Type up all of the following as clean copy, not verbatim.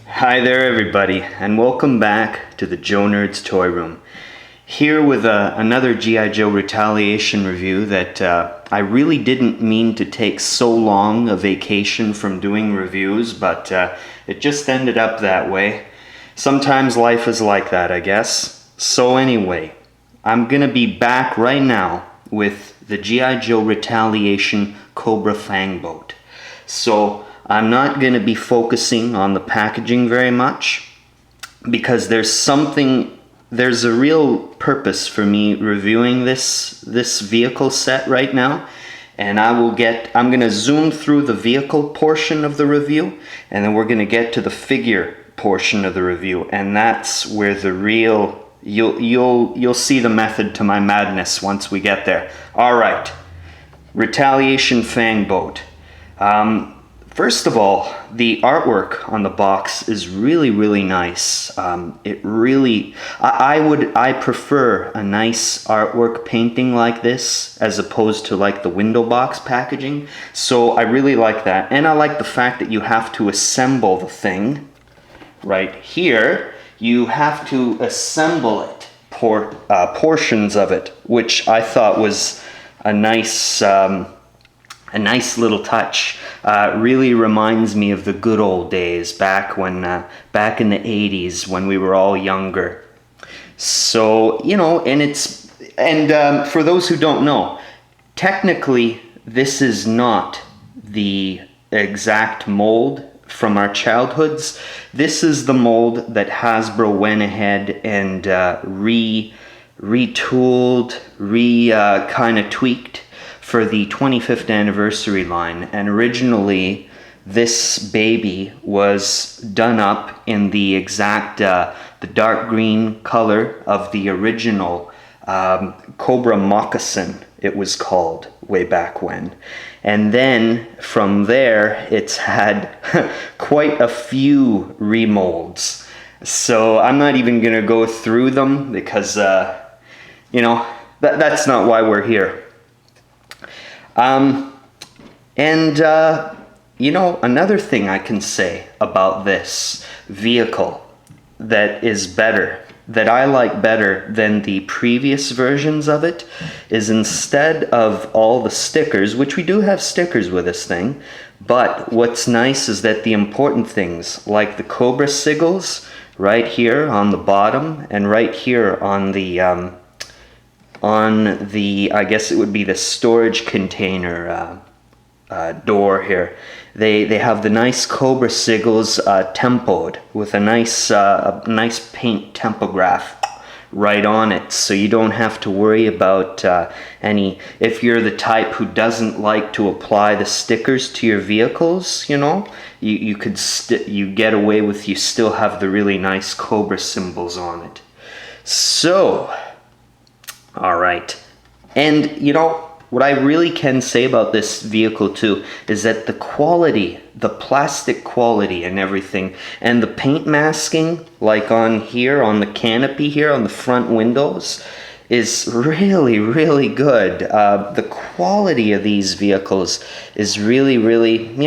Hi there everybody, and welcome back to the Joe Nerd's Toy Room. Here with another G.I. Joe Retaliation review that I really didn't mean to take so long a vacation from doing reviews, but it just ended up that way. Sometimes life is like that, I guess. So anyway, I'm gonna be back right now with the G.I. Joe Retaliation Cobra Fangboat. So I'm not going to be focusing on the packaging very much because there's a real purpose for me reviewing this vehicle set right now, and I'm going to zoom through the vehicle portion of the review, and then we're going to get to the figure portion of the review, and that's where the real you'll see the method to my madness once we get there. All right, Retaliation Fangboat. First of all, the artwork on the box is really nice. I prefer a nice artwork painting like this as opposed to like the window box packaging. So I really like that, and I like the fact that you have to assemble the thing right here. You have to assemble it, portions of it, which I thought was a nice little touch. Really reminds me of the good old days back in the 80s when we were all younger. So, and for those who don't know, technically this is not the exact mold from our childhoods. This is the mold that Hasbro went ahead and retooled, kind of tweaked for the 25th anniversary line, and originally this baby was done up in the exact the dark green color of the original Cobra Moccasin, it was called way back when. And then from there it's had quite a few remolds, so I'm not even gonna go through them because that's not why we're here. Another thing I can say about this vehicle that is better, that I like better than the previous versions of it, is instead of all the stickers, which we do have stickers with this thing, but what's nice is that the important things, like the Cobra sigils, right here on the bottom, and right here on the I guess it would be the storage container door here. They have the nice Cobra sigils tempoed with a nice paint tempograph right on it, so you don't have to worry about if you're the type who doesn't like to apply the stickers to your vehicles, you get away with, you still have the really nice Cobra symbols on it. So all right, and what I really can say about this vehicle too is that the quality, the plastic quality and everything, and the paint masking, like on here, on the canopy here, on the front windows, is really good. The quality of these vehicles is really,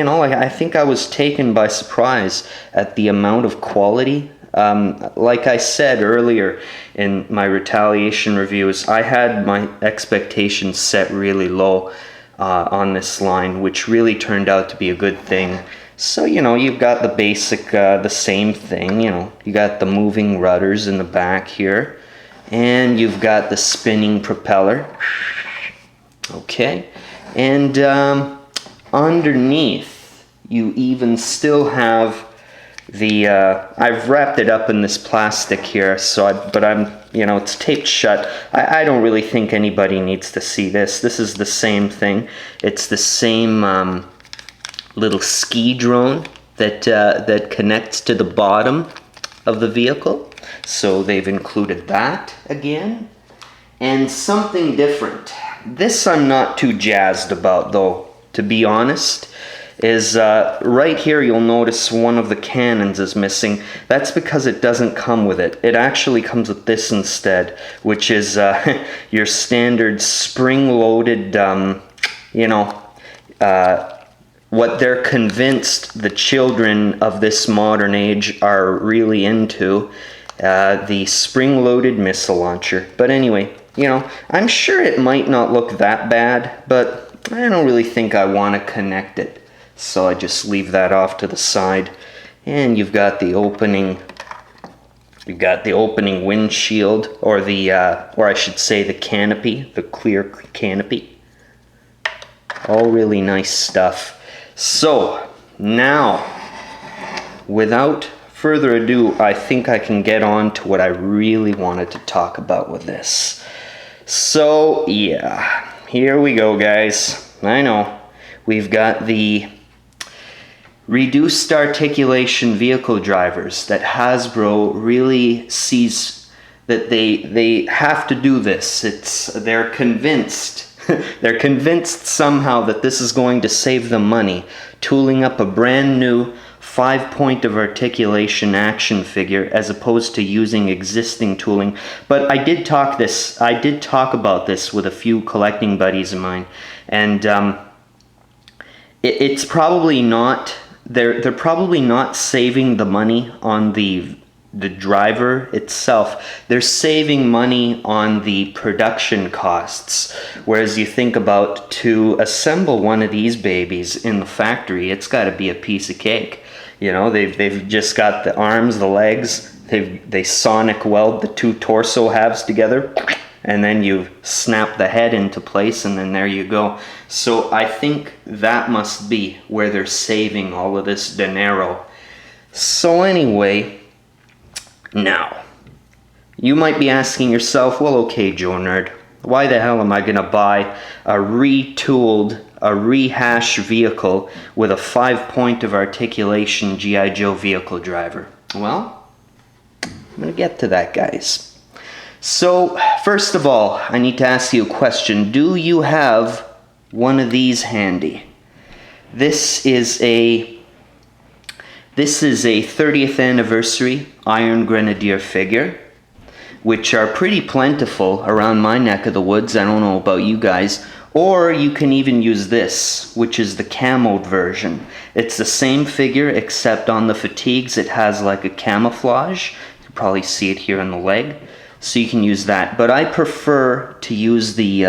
I think I was taken by surprise at the amount of quality. Like I said earlier in my Retaliation reviews, I had my expectations set really low on this line, which really turned out to be a good thing. So, you've got the basic, the same thing, you got the moving rudders in the back here, and you've got the spinning propeller. Okay, and underneath, you even still have I've wrapped it up in this plastic here, but it's taped shut. I don't really think anybody needs to see this. This is the same thing. It's the same little ski drone that connects to the bottom of the vehicle. So they've included that again. And something different. This I'm not too jazzed about, though, to be honest. Is right here you'll notice one of the cannons is missing. That's because it doesn't come with it. It actually comes with this instead, which is your standard spring-loaded, what they're convinced the children of this modern age are really into, the spring-loaded missile launcher. But anyway, you know, I'm sure it might not look that bad, but I don't really think I want to connect it. So I just leave that off to the side. And you've got the opening windshield, or I should say the canopy, the clear canopy. All really nice stuff. So now, without further ado, I think I can get on to what I really wanted to talk about with this. So yeah, here we go, guys. I know we've got the reduced articulation vehicle drivers that Hasbro really sees that they have to do this. They're convinced. They're convinced somehow that this is going to save them money, tooling up a brand new 5-point of articulation action figure as opposed to using existing tooling. But I did talk about this with a few collecting buddies of mine, and it's probably not. They're probably not saving the money on the driver itself. They're saving money on the production costs. Whereas you think about, to assemble one of these babies in the factory, it's got to be a piece of cake. You know, they've just got the arms, the legs. They sonic weld the two torso halves together, and then you snap the head into place, and then there you go. So I think that must be where they're saving all of this dinero. So anyway, now, you might be asking yourself, well, okay, Joe Nerd, why the hell am I going to buy a retooled, a rehashed vehicle with a 5-point of articulation G.I. Joe vehicle driver? Well, I'm going to get to that, guys. So, first of all, I need to ask you a question. Do you have one of these handy? This is a 30th anniversary Iron Grenadier figure, which are pretty plentiful around my neck of the woods. I don't know about you guys. Or you can even use this, which is the camoed version. It's the same figure, except on the fatigues it has like a camouflage. You can probably see it here on the leg. So you can use that. But I prefer to use the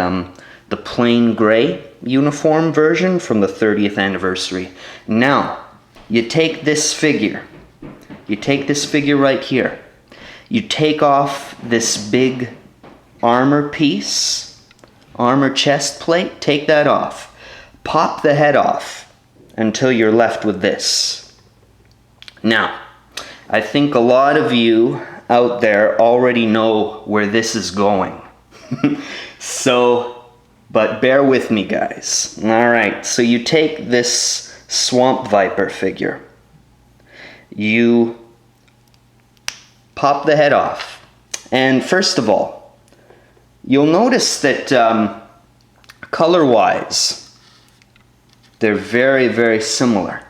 plain gray uniform version from the 30th anniversary. Now, you take this figure. You take this figure right here. You take off this big armor piece, armor chest plate, take that off. Pop the head off until you're left with this. Now, I think a lot of you out there already know where this is going. But bear with me, guys. Alright, so you take this Swamp Viper figure. You pop the head off. And first of all, you'll notice that color-wise, they're very, very similar.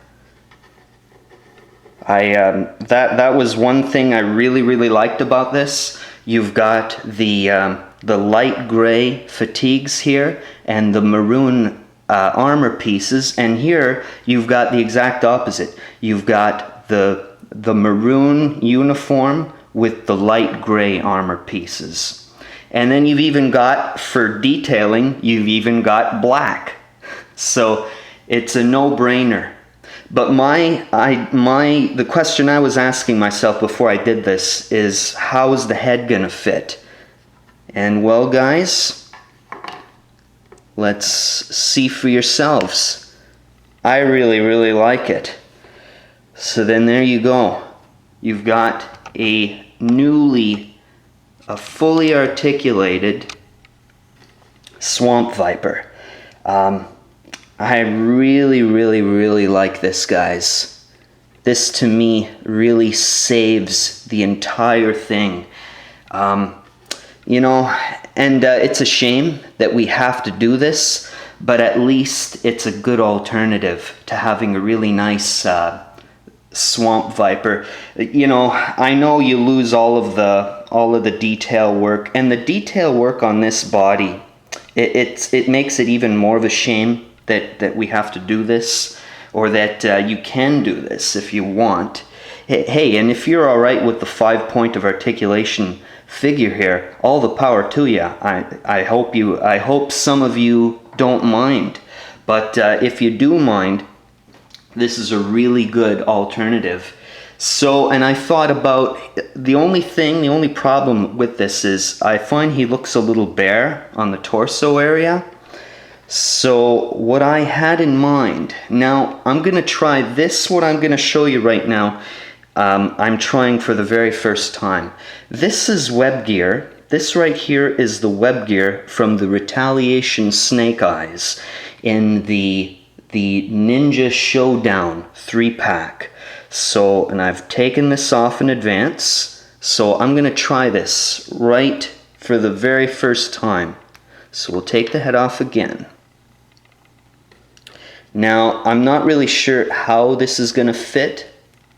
That was one thing I really liked about this. You've got the light gray fatigues here and the maroon armor pieces, and here you've got the exact opposite. You've got the maroon uniform with the light gray armor pieces. And then you've even got, for detailing, you've even got black. So it's a no-brainer. But the question I was asking myself before I did this is, how is the head gonna fit? And well, guys, let's see for yourselves. I really like it. So then there you go. You've got a fully articulated Swamp Viper. I really like this, guys. This, to me, really saves the entire thing. You know, and it's a shame that we have to do this, but at least it's a good alternative to having a really nice Swamp Viper. You know, I know you lose all of the detail work, and the detail work on this body, it makes it even more of a shame that we have to do this or that you can do this if you want. Hey, and if you're all right with the 5-point of articulation figure here, all the power to you. I hope some of you don't mind, but if you do mind, this is a really good alternative. So, and I thought about the only problem with this is I find he looks a little bare on the torso area. So what I had in mind, now I'm going to try this, what I'm going to show you right now, I'm trying for the very first time. This is web gear. This right here is the web gear from the Retaliation Snake Eyes in the Ninja Showdown 3-pack. So, and I've taken this off in advance, so I'm going to try this right for the very first time. So we'll take the head off again. Now, I'm not really sure how this is going to fit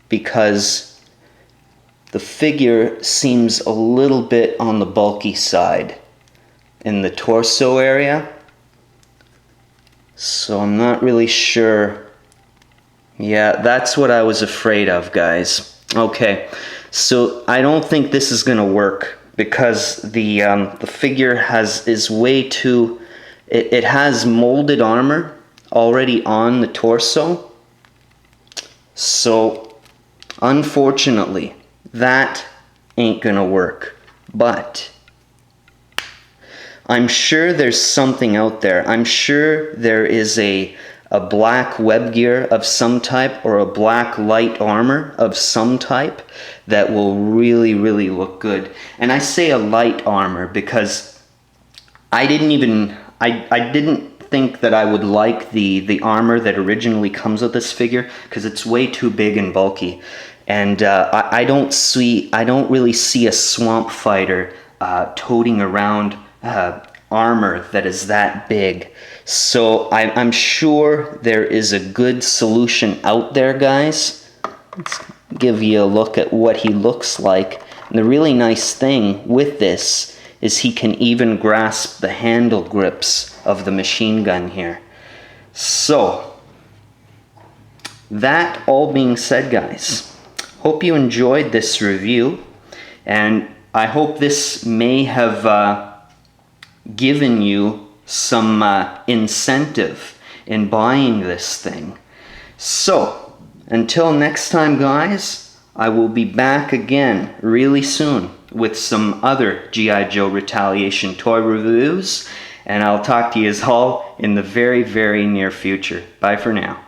because the figure seems a little bit on the bulky side in the torso area. So I'm not really sure. Yeah, that's what I was afraid of, guys. Okay, so I don't think this is going to work because the figure is way too... It has molded armor already on the torso. So, unfortunately, that ain't going to work. But I'm sure there's something out there. I'm sure there is a black web gear of some type or a black light armor of some type that will really, really look good. And I say a light armor because I didn't think that I would like the armor that originally comes with this figure because it's way too big and bulky. And I don't really see a swamp fighter toting around armor that is that big. So I'm sure there is a good solution out there, guys. Let's give you a look at what he looks like. And the really nice thing with this is he can even grasp the handle grips of the machine gun here. So, that all being said, guys, hope you enjoyed this review, and I hope this may have given you some incentive in buying this thing. So, until next time, guys, I will be back again really soon with some other G.I. Joe Retaliation toy reviews, and I'll talk to you all in the very, very near future. Bye for now.